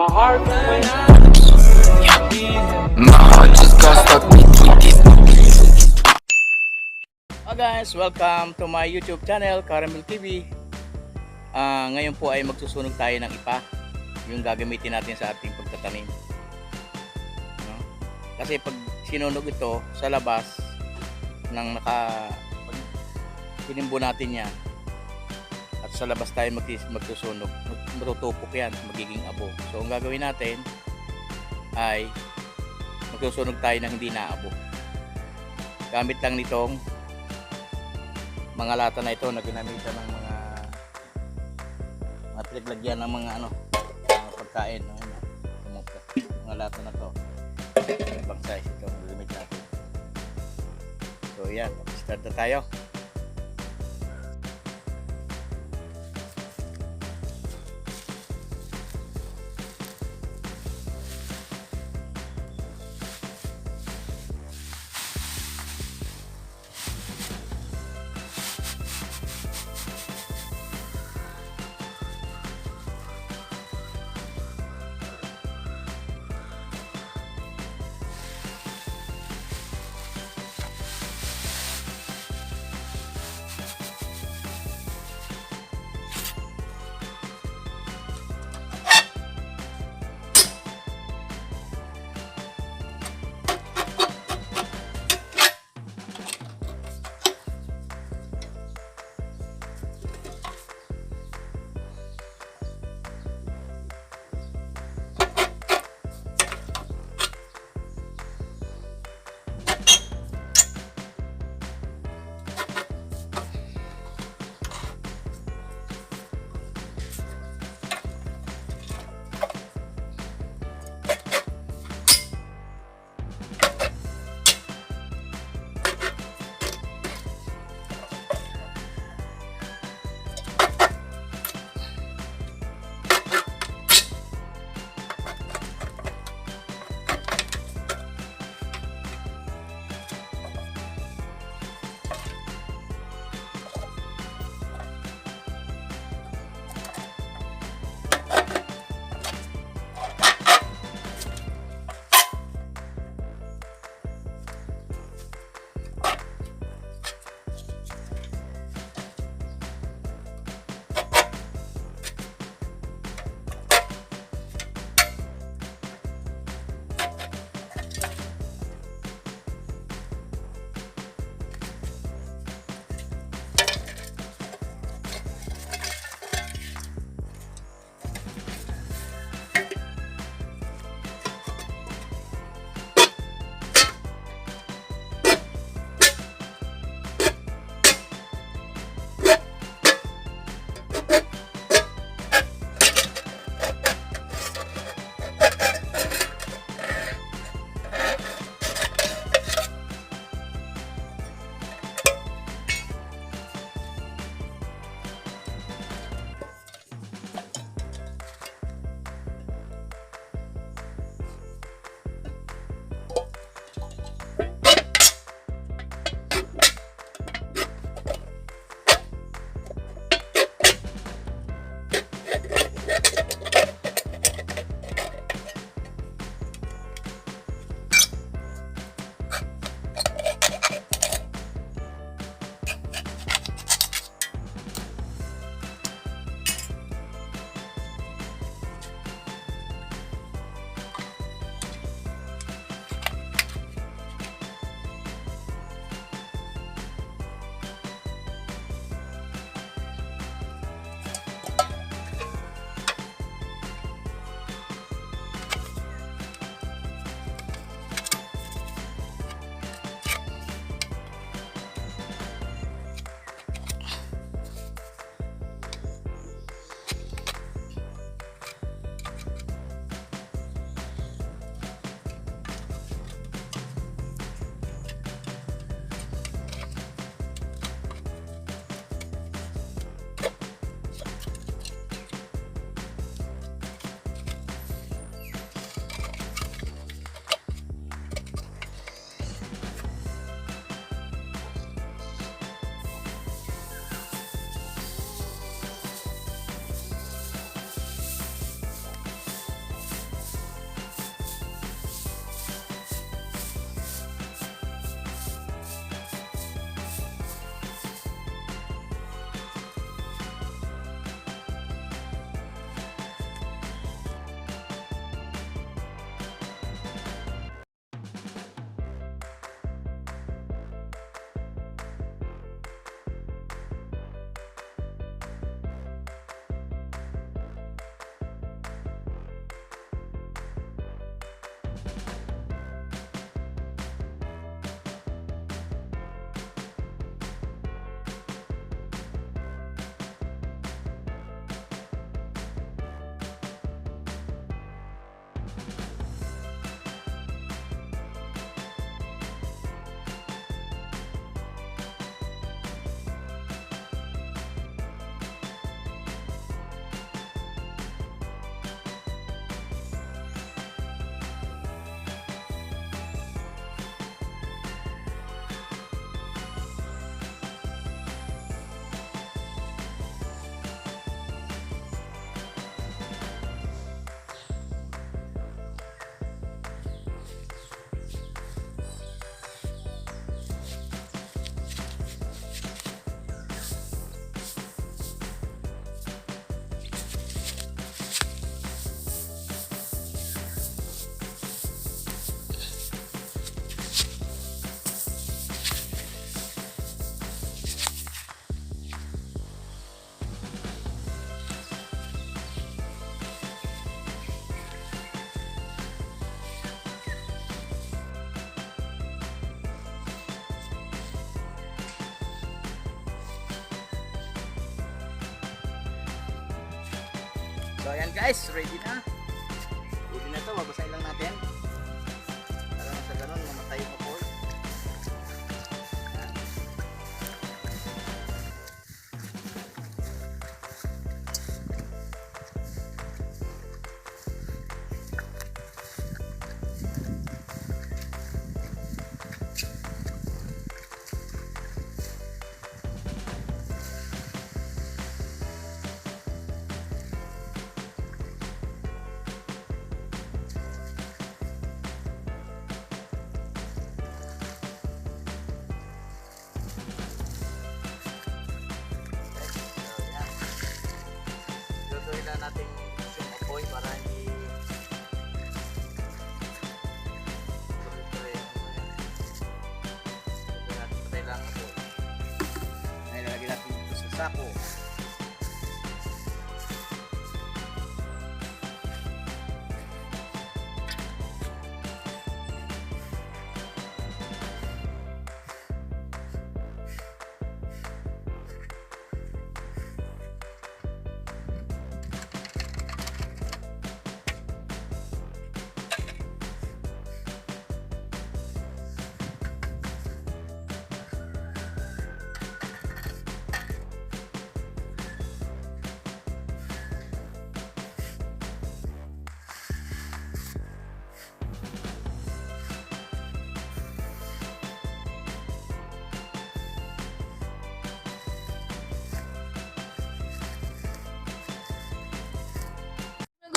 Hello guys, welcome to my YouTube channel, Caramiltv. Ngayon po ay magsusunog tayo ng ipa, yung gagamitin natin sa ating pagtatanim. Kasi pag sinunog ito sa labas ng tinimbo natin yan, at sa labas tayo magsusunog, matutupok yan, magiging abo. So ang gagawin natin ay magsusunog tayo ng hindi naabo. Gamit lang nitong mga lata na ito na ginamitan ng mga pinaglagyan ng mga mga pagkain, mga lata na to, ibang size ito ang gamit natin. So yan, start na tayo. So ayan guys, ready na. Ready na to, babasahin lang natin. Para sa ganun, mamatay mo po. Lutuin na natin yung apoy para hindi tuloy-tuloy natin patay lang apoy. Ngayon lalagyan natin ito sa sako.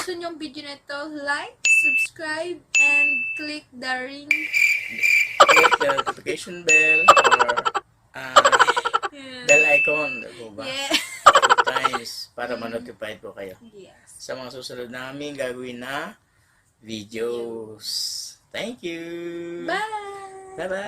Gusto niyo yung video na ito, like, subscribe, and click the ring. Click the notification bell or bell icon. Diba ba? Yeah. 2 times para ma-notify po kayo Yes. sa mga susunod namin gagawin na videos. Thank you! Bye! Bye-bye!